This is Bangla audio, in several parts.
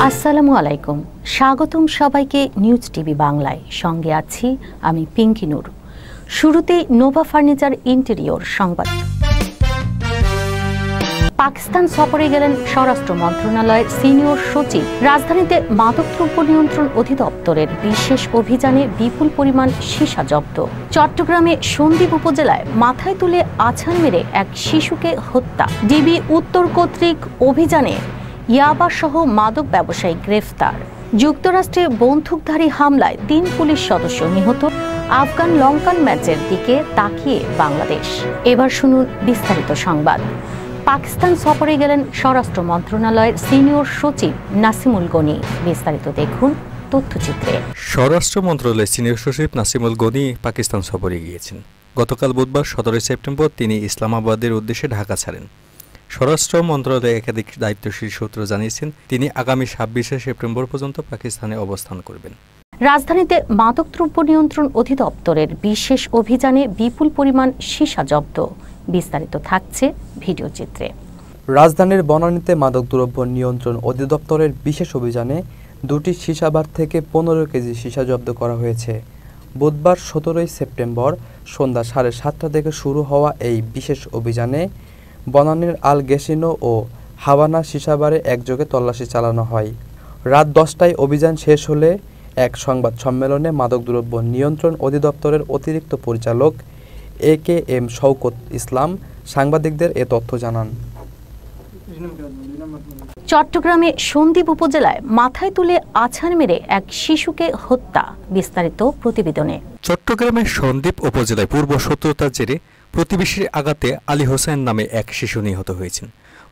আসসালামু আলাইকুম, স্বাগতম সবাইকে নিউজ টিভি বাংলায়। সঙ্গে আছি আমি পিঙ্কি নূর। শুরুতে নোভা ফার্নিচার ইন্টেরিয়র সংবাদ। পাকিস্তান সফরে গেলেন স্বরাষ্ট্র মন্ত্রণালয়ের সিনিয়র সচিব। রাজধানীতে মাদকদ্রব্য নিয়ন্ত্রণ অধিদপ্তরের বিশেষ অভিযানে বিপুল পরিমাণ সীসা জব্দ। চট্টগ্রামে সন্দ্বীপ উপজেলায় মাথায় তুলে আছাড় মেরে এক শিশুকে হত্যা। ডিবি উত্তর কর্তৃক অভিযানে ইয়াবা সহ মাদক ব্যবসায়ী গ্রেফতার। যুক্তরাষ্ট্রে বন্দুকধারী হামলায় ৩ পুলিশ সদস্য নিহত। আফগান লঙ্কান ম্যাচের দিকে তাকিয়ে বাংলাদেশ। এবার শুনুন বিস্তারিত সংবাদ। পাকিস্তান সফরে গেলেন স্বরাষ্ট্র মন্ত্রণালয়ের সিনিয়র সচিব নাসিমুল গনি। বিস্তারিত দেখুন তথ্যচিত্রে। স্বরাষ্ট্র মন্ত্রণালয়ের সিনিয়র সচিব নাসিমুল গনি পাকিস্তান সফরে গিয়েছেন। গতকাল বুধবার ১৭ সেপ্টেম্বর তিনি ইসলামাবাদের উদ্দেশ্যে ঢাকা ছাড়েন। স্বরাষ্ট্র মন্ত্রণালয়ের একাধিক দায়িত্বশীল সূত্র জানিয়েছেন, তিনি আগামী ২৬শে সেপ্টেম্বর পর্যন্ত পাকিস্তানে অবস্থান করবেন। রাজধানীতে মাদকদ্রব্য নিয়ন্ত্রণ অধিদপ্তরের বিশেষ অভিযানে বিপুল পরিমাণ সীসা জব্দ। বিস্তারিত থাকছে ভিডিও চিত্রে। রাজধানীর বনানীতে মাদকদ্রব্য নিয়ন্ত্রণ অধিদপ্তরের বিশেষ অভিযানে ২টি সীসাবার থেকে ১৫ কেজি সীসা জব্দ করা হয়েছে। বুধবার ১৭ সেপ্টেম্বর সন্ধ্যা ৭:৩০ থেকে শুরু হওয়া এই বিশেষ অভিযানে বনানীর আল গেসিনো ও হাওয়ানা সীসাবারে একযোগে তল্লাশি চালানো হয়। রাত ১০টায় অভিযান শেষ হলে এক সংবাদ সম্মেলনে মাদকদ্রব্য নিয়ন্ত্রণ অধিদপ্তরের অতিরিক্ত পরিচালক AKM শওকত ইসলাম সাংবাদিকদের এ তথ্য জানান। চট্টগ্রামে সন্দ্বীপ উপজেলায় মাথায় তুলে আছাড় মেরে এক শিশুকে হত্যা। বিস্তারিত প্রতিবেদনে। চট্টগ্রামের সন্দ্বীপ উপজেলায় পূর্ব শত্রুতার জেরে প্রতিবেশীর আঘাতে আলী হোসেন নামে এক শিশু নিহত হয়েছেন।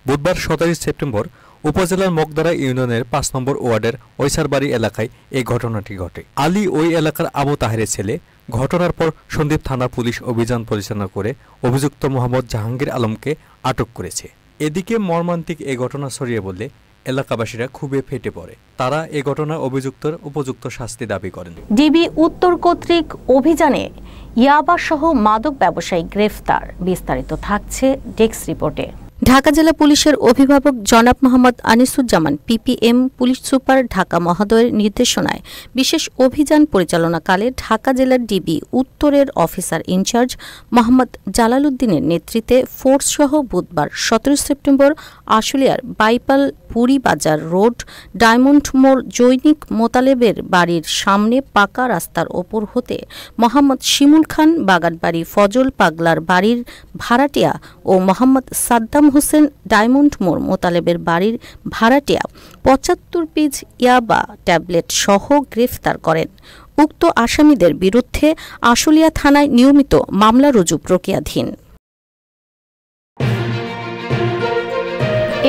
বুধবার ২৭ সেপ্টেম্বর উপজেলার মগদারা ইউনিয়নের ৫ নম্বর ওয়ার্ডের ঐসারবাড়ি এলাকায় এই ঘটনাটি ঘটে। আলী ওই এলাকার আবু তাহেরের ছেলে। ঘটনার পর সন্দ্বীপ থানা পুলিশ অভিযান পরিচালনা করে অভিযুক্ত মোহাম্মদ জাহাঙ্গীর আলমকে আটক করেছে। এদিকে মর্মান্তিক এ ঘটনা ছড়িয়ে বললে এলাকাবাসীরা খুবই ফেটে পড়ে। তারা এ ঘটনায় অভিযুক্তর উপযুক্ত শাস্তি দাবি করেন। ডিবি উত্তর কর্তৃক অভিযানে ইয়াবা সহ মাদক ব্যবসায়ী গ্রেফতার। বিস্তারিত থাকছে ডেস্ক রিপোর্টে। ঢাকা জেলা পুলিশের অভিভাবক জনাব Mohammad Anisuzzaman PPM police super Dhaka মহোদয়ের নির্দেশনায় বিশেষ অভিযান পরিচালনাকালে ঢাকা জেলার ডিবি উত্তরের অফিসার ইনচার্জ মোহাম্মদ জালাল উদ্দিনের নেতৃত্বে ফোর্সসহ বুধবার ১৭ সেপ্টেম্বর আশুলিয়ার বাইপাল পুরী বাজার রোড ডায়মন্ড মোড় জৈনিক মোতালেবের বাড়ির সামনে পাকা রাস্তার ওপর হতে মোহাম্মদ শিমুল খান বাগানবাড়ি ফজল পাগলার বাড়ির ভাড়াটিয়া ও মোহাম্মদ সাদ্দাম হোসেন ডায়মন্ড মোড় মোতালেবের বাড়ির ভাড়াটিয়া ৭৫ পিস ইয়াবা ট্যাবলেট সহ গ্রেফতার করেন। উক্ত আসামিদের বিরুদ্ধে আশুলিয়া থানায় নিয়মিত মামলা রুজু প্রক্রিয়াধীন।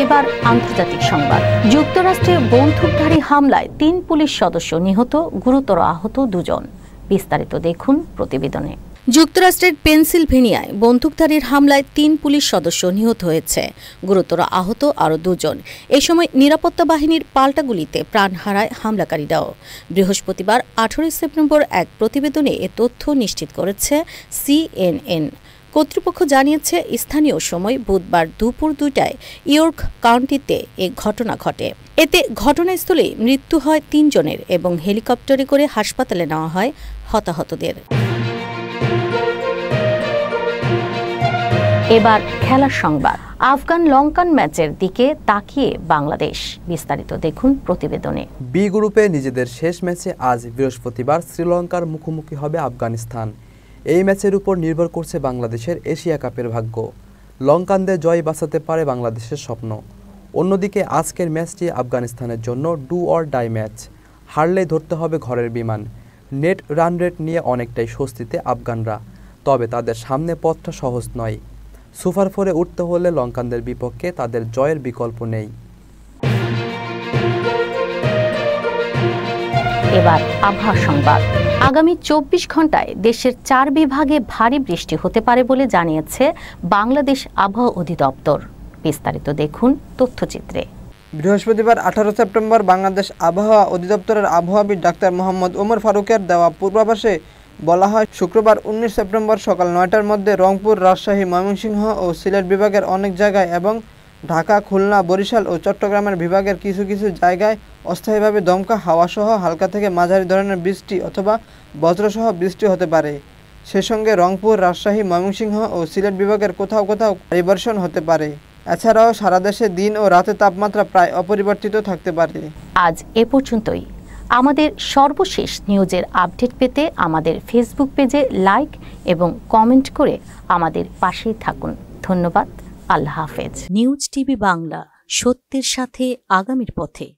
এবার আন্তর্জাতিক সংবাদ। যুক্তরাষ্ট্রে বন্দুকধারী হামলায় ৩ পুলিশ সদস্য নিহত, গুরুতর আহত ২ জন। বিস্তারিত দেখুন প্রতিবেদনে। যুক্তরাষ্ট্রের পেনসিলভেনিয়ায় বন্দুকধারীর হামলায় ৩ পুলিশ সদস্য নিহত হয়েছে, গুরুতর আহত আরও 2 জন। এ সময় নিরাপত্তা বাহিনীর পাল্টা গুলিতে প্রাণ হারায় হামলাকারীরাও। বৃহস্পতিবার ১৮ সেপ্টেম্বর এক প্রতিবেদনে এ তথ্য নিশ্চিত করেছে CNN। কর্তৃপক্ষ জানিয়েছে, স্থানীয় সময় বুধবার দুপুর ২টায় ইয়র্ক কাউন্টিতে এ ঘটনা ঘটে। এতে ঘটনাস্থলে মৃত্যু হয় ৩ জনের এবং হেলিকপ্টারে করে হাসপাতালে নেওয়া হয় হতাহতদের। এবার খেলার সংবাদ। আফগান লঙ্কান ম্যাচের দিকে তাকিয়ে বাংলাদেশ। বিস্তারিত দেখুন প্রতিবেদনে। বি গ্রুপে নিজেদের শেষ ম্যাচে আজ বৃহস্পতিবার শ্রীলঙ্কার মুখোমুখি হবে আফগানিস্তান। এই ম্যাচের উপর নির্ভর করছে বাংলাদেশের এশিয়া কাপের ভাগ্য। লঙ্কানদের জয় বাঁচাতে পারে বাংলাদেশের স্বপ্ন। অন্যদিকে আজকের ম্যাচটি আফগানিস্তানের জন্য ডু অর ডাই ম্যাচ। হারলেই ধরতে হবে ঘরের বিমান। নেট রান রেট নিয়ে অনেকটাই স্বস্তিতে আফগানরা, তবে তাদের সামনে পথটা সহজ নয়। সুপার 4-এ উঠতে হলে লঙ্কানদের বিপক্ষে তাদের জয়ের বিকল্প নেই। এবার আবহাওয়া সংবাদ। আগামী ২৪ ঘন্টায় দেশের ৪ বিভাগে ভারী বৃষ্টি হতে পারে বলে জানিয়েছে বাংলাদেশ আবহাওয়া অধিদপ্তর। বিস্তারিত দেখুন তথ্যচিত্রে। বৃহস্পতিবার ১৮ সেপ্টেম্বর বাংলাদেশ আবহাওয়া অধিদপ্তরের আবহাওয়াবিদ ডাক্তার মোহাম্মদ ওমর ফারুকের দেওয়া পূর্বাভাসে বলা হয়, শুক্রবার ১৯ সেপ্টেম্বর সকাল ৯টার মধ্যে রংপুর, রাজশাহী, ময়মনসিংহ ও সিলেট বিভাগের অনেক জায়গায় এবং ঢাকা, খুলনা, বরিশাল ও চট্টগ্রামের বিভাগের কিছু কিছু জায়গায় অস্থায়ীভাবে দমকা হাওয়াসহ হালকা থেকে মাঝারি ধরনের বৃষ্টি অথবা বজ্রসহ বৃষ্টি হতে পারে। সে সঙ্গে রংপুর, রাজশাহী, ময়মনসিংহ ও সিলেট বিভাগের কোথাও কোথাও ভারী বর্ষণ হতে পারে। এছাড়াও সারা দেশে দিন ও রাতের তাপমাত্রা প্রায় অপরিবর্তিত থাকতে পারে। আজ এ পর্যন্তই। আমাদের সর্বশেষ নিউজের আপডেট পেতে আমাদের ফেসবুক পেজে লাইক এবং কমেন্ট করে আমাদের পাশেই থাকুন। ধন্যবাদ। আল্লাহ হাফেজ। নিউজ টিভি বাংলা, সত্যের সাথে আগামীর পথে।